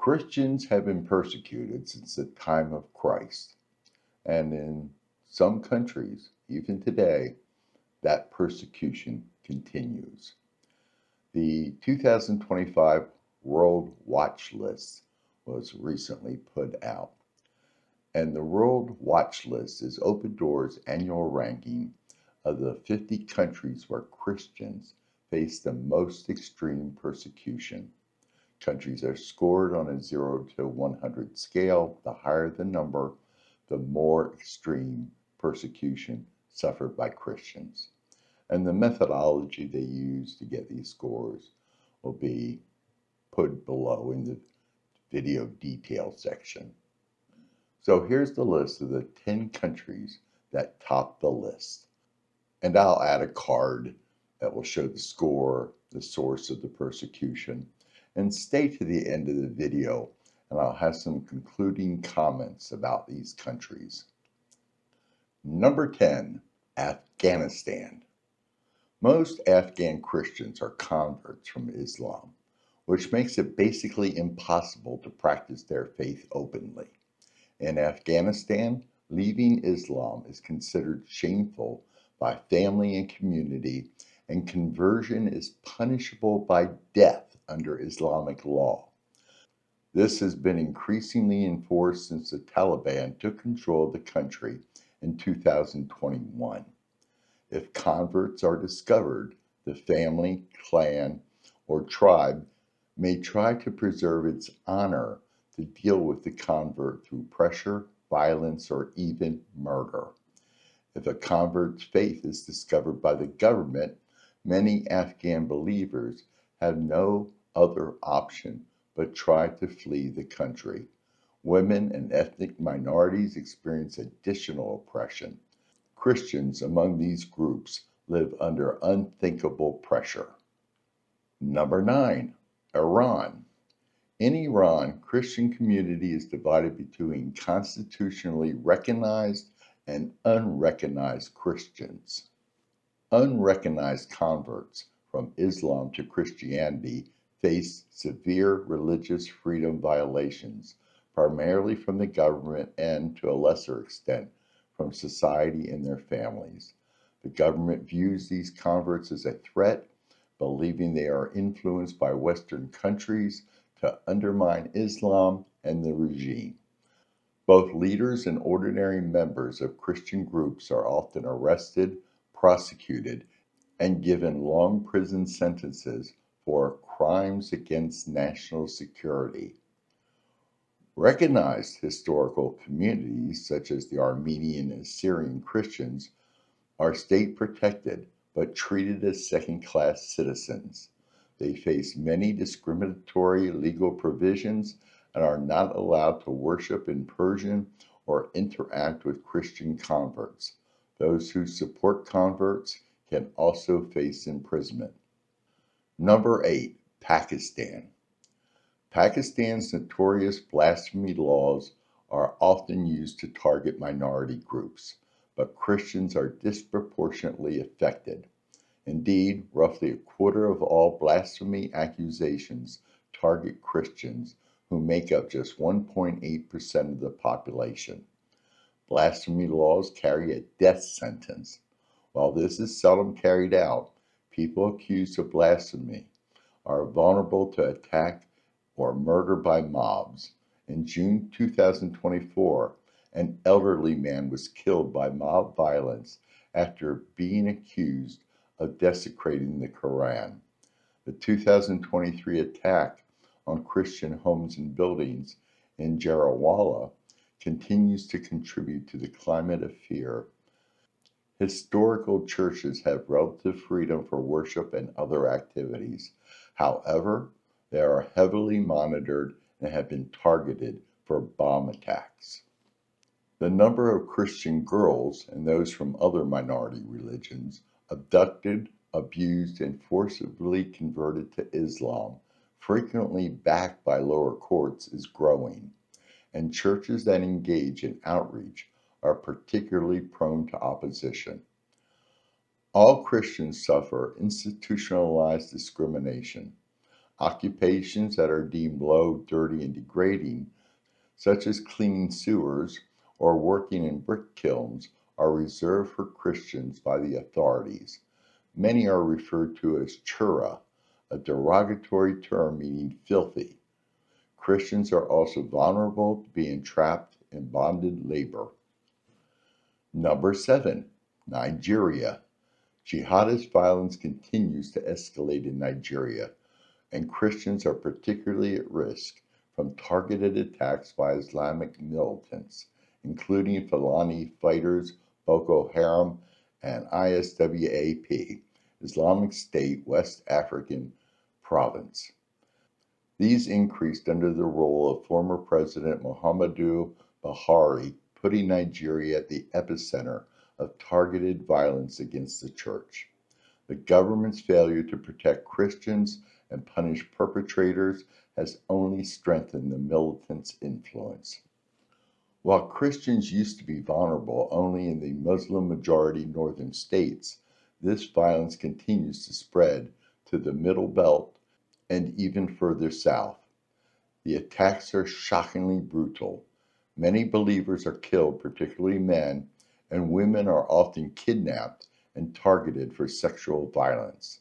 Christians have been persecuted since the time of Christ, and in some countries, even today, that persecution continues. The 2025 World Watch List was recently put out, and the World Watch List is Open Doors' annual ranking of the 50 countries where Christians face the most extreme persecution. Countries are scored on a 0 to 100 scale. The higher the number, the more extreme persecution suffered by Christians. And the methodology they use to get these scores will be put below in the video detail section. So here's the list of the 10 countries that top the list. And I'll add a card that will show the score, the source of the persecution, and stay to the end of the video and I'll have some concluding comments about these countries. Number 10, Afghanistan. Most Afghan Christians are converts from Islam, which makes it basically impossible to practice their faith openly. In Afghanistan, leaving Islam is considered shameful by family and community, and conversion is punishable by death under Islamic law. This has been increasingly enforced since the Taliban took control of the country in 2021. If converts are discovered, the family, clan, or tribe may try to preserve its honor to deal with the convert through pressure, violence, or even murder. If a convert's faith is discovered by the government, many Afghan believers have no other option but try to flee the country. Women and ethnic minorities experience additional oppression. Christians among these groups live under unthinkable pressure. Number 9, Iran. In Iran, Christian community is divided between constitutionally recognized and unrecognized Christians. Unrecognized converts from Islam to Christianity face severe religious freedom violations, primarily from the government and, to a lesser extent, from society and their families. The government views these converts as a threat, believing they are influenced by Western countries to undermine Islam and the regime. Both leaders and ordinary members of Christian groups are often arrested, prosecuted, and given long prison sentences for crimes against national security. Recognized historical communities, such as the Armenian and Syrian Christians, are state protected but treated as second-class citizens. They face many discriminatory legal provisions and are not allowed to worship in Persian or interact with Christian converts. Those who support converts can also face imprisonment. Number 8, Pakistan. Pakistan's notorious blasphemy laws are often used to target minority groups, but Christians are disproportionately affected. Indeed, roughly a quarter of all blasphemy accusations target Christians, who make up just 1.8% of the population. Blasphemy laws carry a death sentence. While this is seldom carried out, people accused of blasphemy are vulnerable to attack or murder by mobs. In June 2024, an elderly man was killed by mob violence after being accused of desecrating the Quran. The 2023 attack on Christian homes and buildings in Jarawala continues to contribute to the climate of fear. Historical churches have relative freedom for worship and other activities. However, they are heavily monitored and have been targeted for bomb attacks. The number of Christian girls and those from other minority religions abducted, abused, and forcibly converted to Islam, frequently backed by lower courts, is growing, and churches that engage in outreach are particularly prone to opposition. All Christians suffer institutionalized discrimination. Occupations that are deemed low, dirty, and degrading, such as cleaning sewers or working in brick kilns, are reserved for Christians by the authorities. Many are referred to as chura, a derogatory term meaning filthy. Christians are also vulnerable to being trapped in bonded labor. Number 7. Nigeria. Jihadist violence continues to escalate in Nigeria, and Christians are particularly at risk from targeted attacks by Islamic militants, including Fulani fighters, Boko Haram, and ISWAP, Islamic State West African Province. These increased under the rule of former President Muhammadu Buhari, putting Nigeria at the epicenter of targeted violence against the church. The government's failure to protect Christians and punish perpetrators has only strengthened the militants' influence. While Christians used to be vulnerable only in the Muslim-majority northern states, this violence continues to spread to the Middle Belt and even further south. The attacks are shockingly brutal. Many believers are killed, particularly men, and women are often kidnapped and targeted for sexual violence.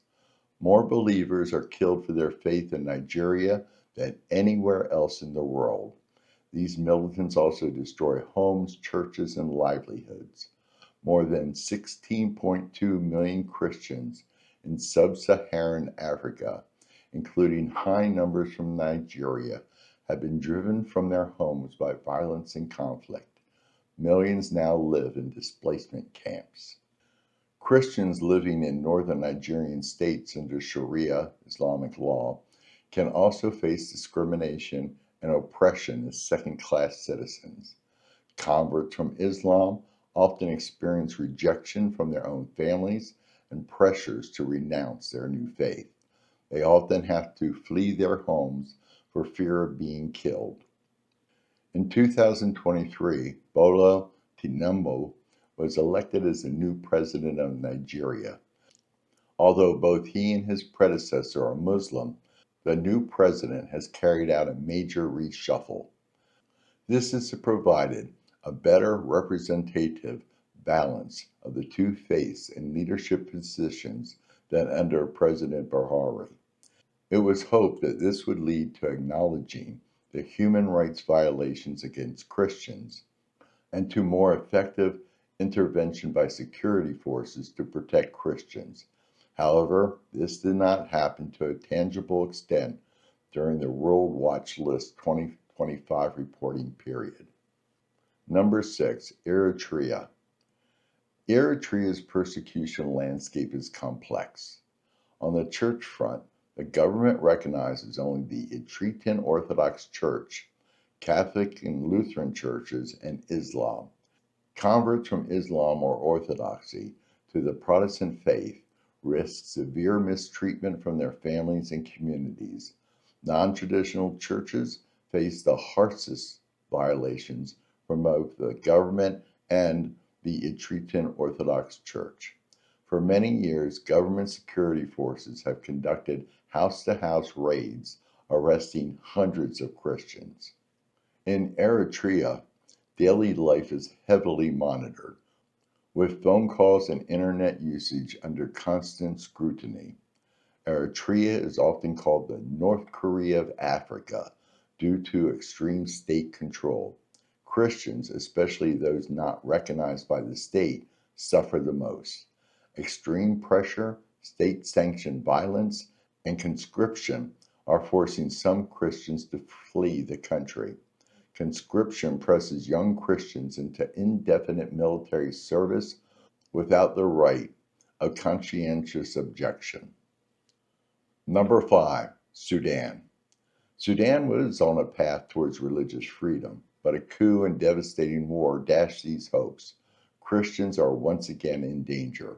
More believers are killed for their faith in Nigeria than anywhere else in the world. These militants also destroy homes, churches, and livelihoods. More than 16.2 million Christians in sub-Saharan Africa, including high numbers from Nigeria, have been driven from their homes by violence and conflict. Millions now live in displacement camps. Christians living in northern Nigerian states under Sharia Islamic law can also face discrimination and oppression as second-class citizens. Converts from Islam often experience rejection from their own families and pressures to renounce their new faith. They often have to flee their homes for fear of being killed. In 2023, Bola Tinubu was elected as the new president of Nigeria. Although both he and his predecessor are Muslim, the new president has carried out a major reshuffle. This has provided a better representative balance of the two faiths in leadership positions than under President Buhari. It was hoped that this would lead to acknowledging the human rights violations against Christians and to more effective intervention by security forces to protect Christians. However, this did not happen to a tangible extent during the World Watch List 2025 reporting period. Number 6. Eritrea. Eritrea's persecution landscape is complex. On the church front, the government recognizes only the Eritrean Orthodox Church, Catholic and Lutheran churches, and Islam. Converts from Islam or Orthodoxy to the Protestant faith risk severe mistreatment from their families and communities. Non-traditional churches face the harshest violations from both the government and the Eritrean Orthodox Church. For many years, government security forces have conducted house-to-house raids, arresting hundreds of Christians. In Eritrea, daily life is heavily monitored, with phone calls and internet usage under constant scrutiny. Eritrea is often called the North Korea of Africa due to extreme state control. Christians, especially those not recognized by the state, suffer the most. Extreme pressure, state-sanctioned violence, and conscription are forcing some Christians to flee the country. Conscription presses young Christians into indefinite military service without the right of conscientious objection. Number 5. Sudan. Sudan was on a path towards religious freedom, but a coup and devastating war dashed these hopes. Christians are once again in danger.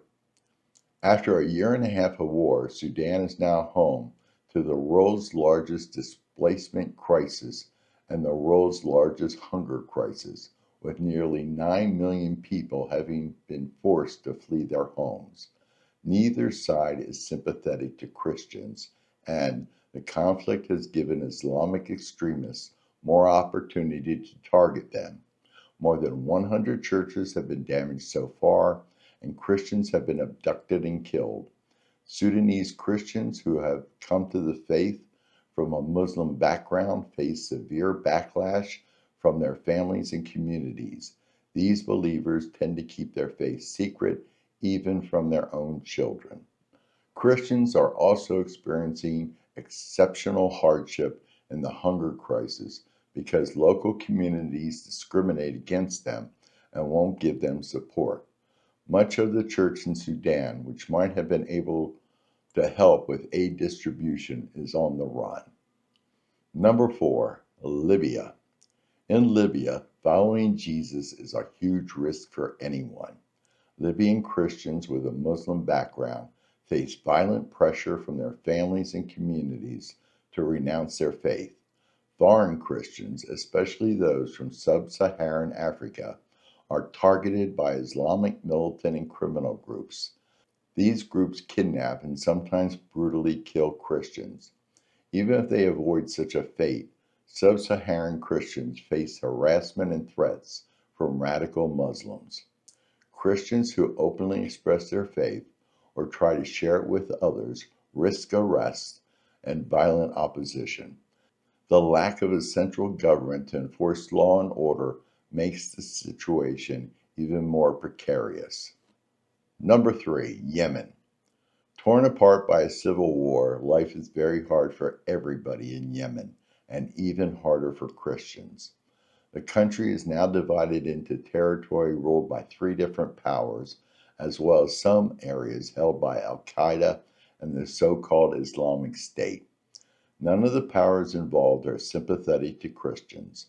After a year and a half of war, Sudan is now home to the world's largest displacement crisis and the world's largest hunger crisis, with nearly 9 million people having been forced to flee their homes. Neither side is sympathetic to Christians, and The conflict has given Islamic extremists more opportunity to target them. More than 100 churches have been damaged so far, and Christians have been abducted and killed. Sudanese Christians who have come to the faith from a Muslim background face severe backlash from their families and communities. These believers tend to keep their faith secret, even from their own children. Christians are also experiencing exceptional hardship in the hunger crisis because local communities discriminate against them and won't give them support. Much of the church in Sudan, which might have been able to help with aid distribution, is on the run. Number 4, Libya. In Libya, following Jesus is a huge risk for anyone. Libyan Christians with a Muslim background face violent pressure from their families and communities to renounce their faith. Foreign Christians, especially those from sub-Saharan Africa, are targeted by Islamic militant and criminal groups. These groups kidnap and sometimes brutally kill Christians. Even if they avoid such a fate, sub-Saharan Christians face harassment and threats from radical Muslims. Christians who openly express their faith or try to share it with others risk arrest and violent opposition. The lack of a central government to enforce law and order makes the situation even more precarious. Number 3, Yemen. Torn apart by a civil war, life is very hard for everybody in Yemen, and even harder for Christians. The country is now divided into territory ruled by 3 different powers, as well as some areas held by Al-Qaeda and the so-called Islamic State. None of the powers involved are sympathetic to Christians,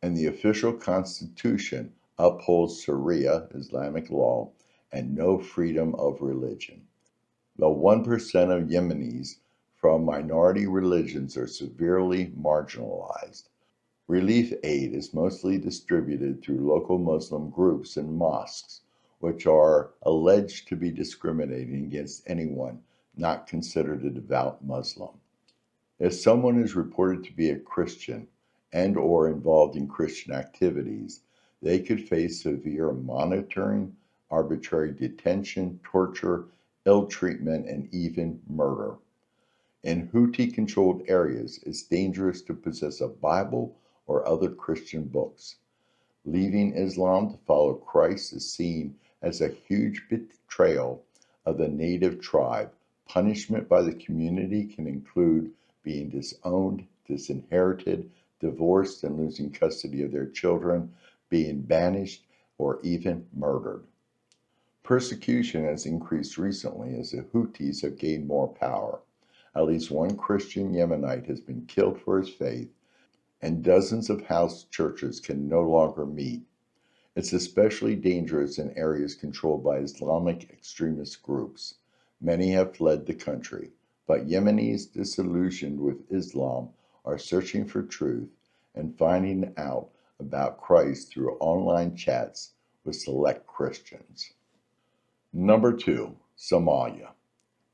and the official constitution upholds Sharia, Islamic law, and no freedom of religion. The 1% of Yemenis from minority religions are severely marginalized. Relief aid is mostly distributed through local Muslim groups and mosques, which are alleged to be discriminating against anyone not considered a devout Muslim. If someone is reported to be a Christian and/or involved in Christian activities, they could face severe monitoring, arbitrary detention, torture, ill treatment, and even murder. In Houthi-controlled areas, it's dangerous to possess a Bible or other Christian books. Leaving Islam to follow Christ is seen as a huge betrayal of the native tribe. Punishment by the community can include being disowned, disinherited, divorced, and losing custody of their children, being banished, or even murdered. Persecution has increased recently as the Houthis have gained more power. At least one Christian Yemenite has been killed for his faith, and dozens of house churches can no longer meet. It's especially dangerous in areas controlled by Islamic extremist groups. Many have fled the country, but Yemenis disillusioned with Islam are searching for truth and finding out about Christ through online chats with select Christians. Number 2, Somalia.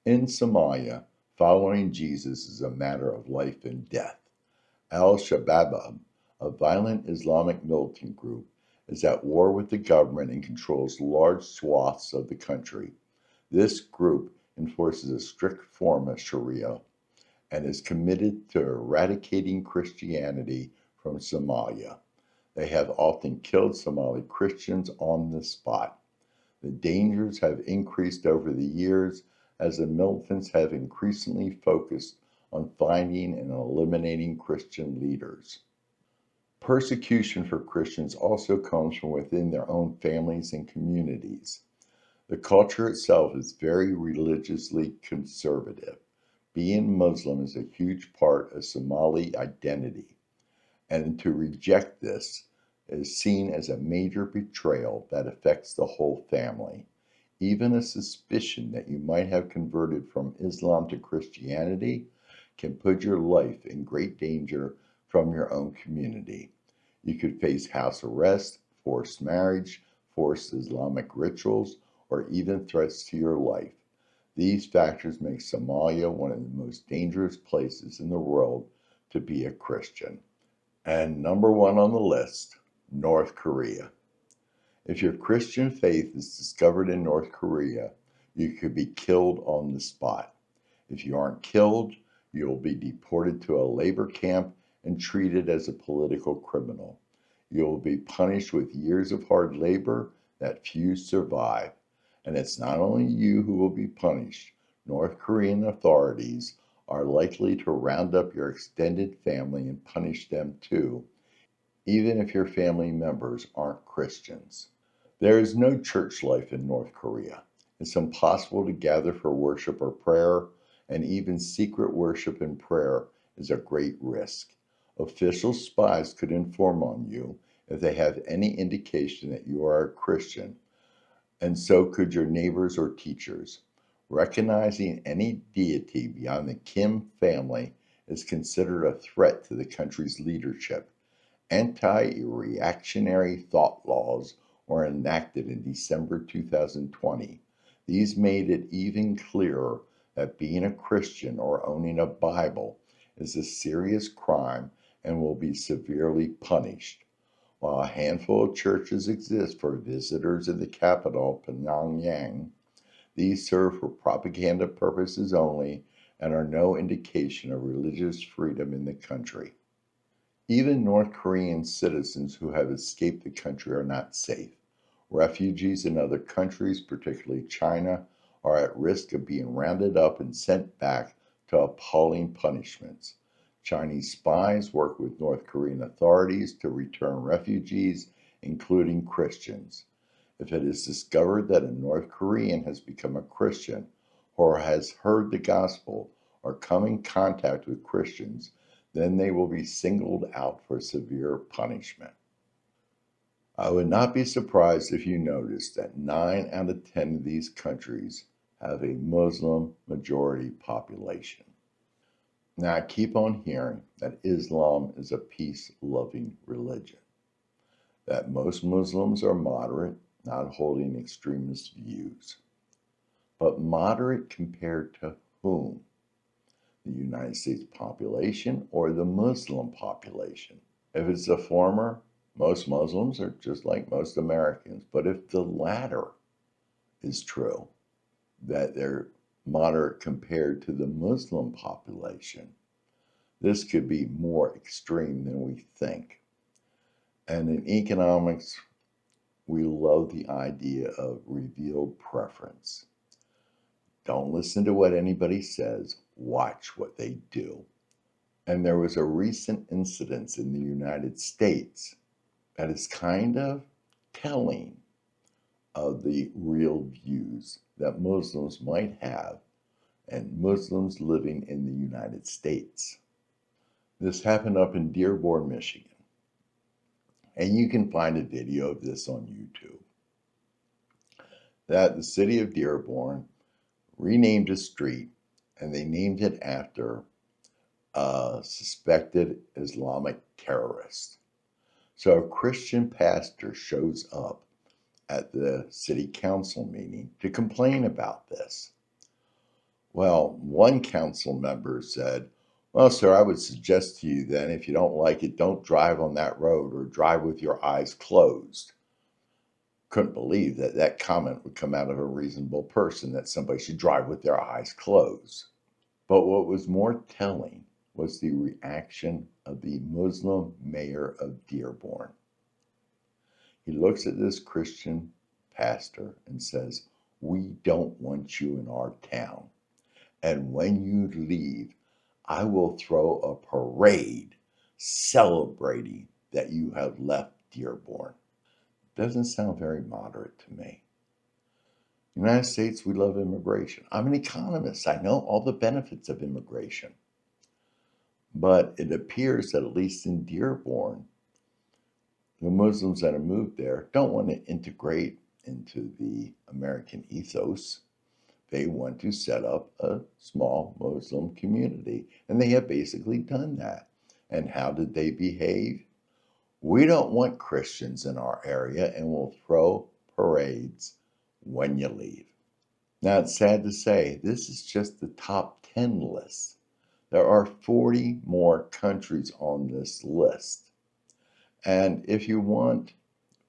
In Somalia, following Jesus is a matter of life and death. Al-Shabaab, a violent Islamic militant group, is at war with the government and controls large swaths of the country. This group enforces a strict form of Sharia and is committed to eradicating Christianity from Somalia. They have often killed Somali Christians on the spot. The dangers have increased over the years as the militants have increasingly focused on finding and eliminating Christian leaders. Persecution for Christians also comes from within their own families and communities. The culture itself is very religiously conservative. Being Muslim is a huge part of Somali identity, and to reject this is seen as a major betrayal that affects the whole family. Even a suspicion that you might have converted from Islam to Christianity can put your life in great danger from your own community. You could face house arrest, forced marriage, forced Islamic rituals, or even threats to your life. These factors make Somalia one of the most dangerous places in the world to be a Christian. And number one on the list, North Korea. If your Christian faith is discovered in North Korea, you could be killed on the spot. If you aren't killed, you'll be deported to a labor camp and treated as a political criminal. You will be punished with years of hard labor that few survive. And it's not only you who will be punished. North Korean authorities are likely to round up your extended family and punish them too, even if your family members aren't Christians. There is no church life in North Korea. It's impossible to gather for worship or prayer, and even secret worship and prayer is a great risk. Official spies could inform on you if they have any indication that you are a Christian, and so could your neighbors or teachers. Recognizing any deity beyond the Kim family is considered a threat to the country's leadership. Anti-reactionary thought laws were enacted in December 2020. These made it even clearer that being a Christian or owning a Bible is a serious crime and will be severely punished. While a handful of churches exist for visitors in the capital, Pyongyang, these serve for propaganda purposes only and are no indication of religious freedom in the country. Even North Korean citizens who have escaped the country are not safe. Refugees in other countries, particularly China, are at risk of being rounded up and sent back to appalling punishments. Chinese spies work with North Korean authorities to return refugees, including Christians. If it is discovered that a North Korean has become a Christian or has heard the gospel or come in contact with Christians, then they will be singled out for severe punishment. I would not be surprised if you noticed that 9 out of 10 of these countries have a Muslim majority population. Now, I keep on hearing that Islam is a peace-loving religion, that most Muslims are moderate, not holding extremist views. But moderate compared to whom? The United States population or the Muslim population? If it's the former, most Muslims are just like most Americans. But if the latter is true, that they're moderate compared to the Muslim population, this could be more extreme than we think. And in economics, we love the idea of revealed preference. Don't listen to what anybody says, watch what they do. And there was a recent incident in the United States that is kind of telling of the real views that Muslims might have and Muslims living in the United States. This happened up in Dearborn, Michigan. And you can find a video of this on YouTube. That the city of Dearborn renamed a street, and they named it after a suspected Islamic terrorist. So a Christian pastor shows up at the city council meeting to complain about this. Well, one council member said, "Well, sir, I would suggest to you then, if you don't like it, don't drive on that road or drive with your eyes closed." Couldn't believe that that comment would come out of a reasonable person, that somebody should drive with their eyes closed. But what was more telling was the reaction of the Muslim mayor of Dearborn. He looks at this Christian pastor and says, "We don't want you in our town. And when you leave, I will throw a parade celebrating that you have left Dearborn." Doesn't sound very moderate to me. In the United States, we love immigration. I'm an economist. I know all the benefits of immigration. But it appears that at least in Dearborn, the Muslims that have moved there don't want to integrate into the American ethos. They want to set up a small Muslim community, and they have basically done that. And how did they behave? "We don't want Christians in our area, and we'll throw parades when you leave." Now, it's sad to say, this is just the top 10 list. There are 40 more countries on this list. And if you want,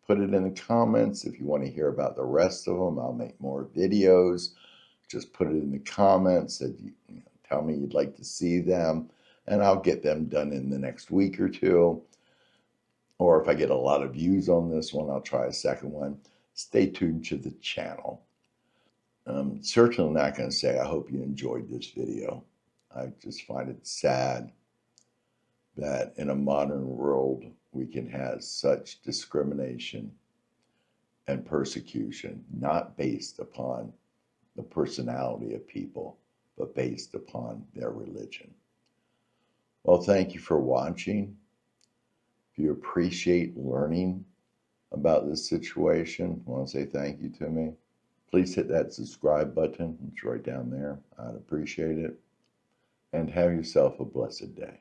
put it in the comments. If you want to hear about the rest of them, I'll make more videos. Just put it in the comments. Tell me you'd like to see them, and I'll get them done in the next week or two. Or if I get a lot of views on this one, I'll try a second one. Stay tuned to the channel. I'm certainly not going to say I hope you enjoyed this video. I just find it sad that in a modern world we can have such discrimination and persecution, not based upon the personality of people, but based upon their religion. Well, thank you for watching. If you appreciate learning about this situation, want to say thank you to me, please hit that subscribe button. It's right down there. I'd appreciate it. And have yourself a blessed day.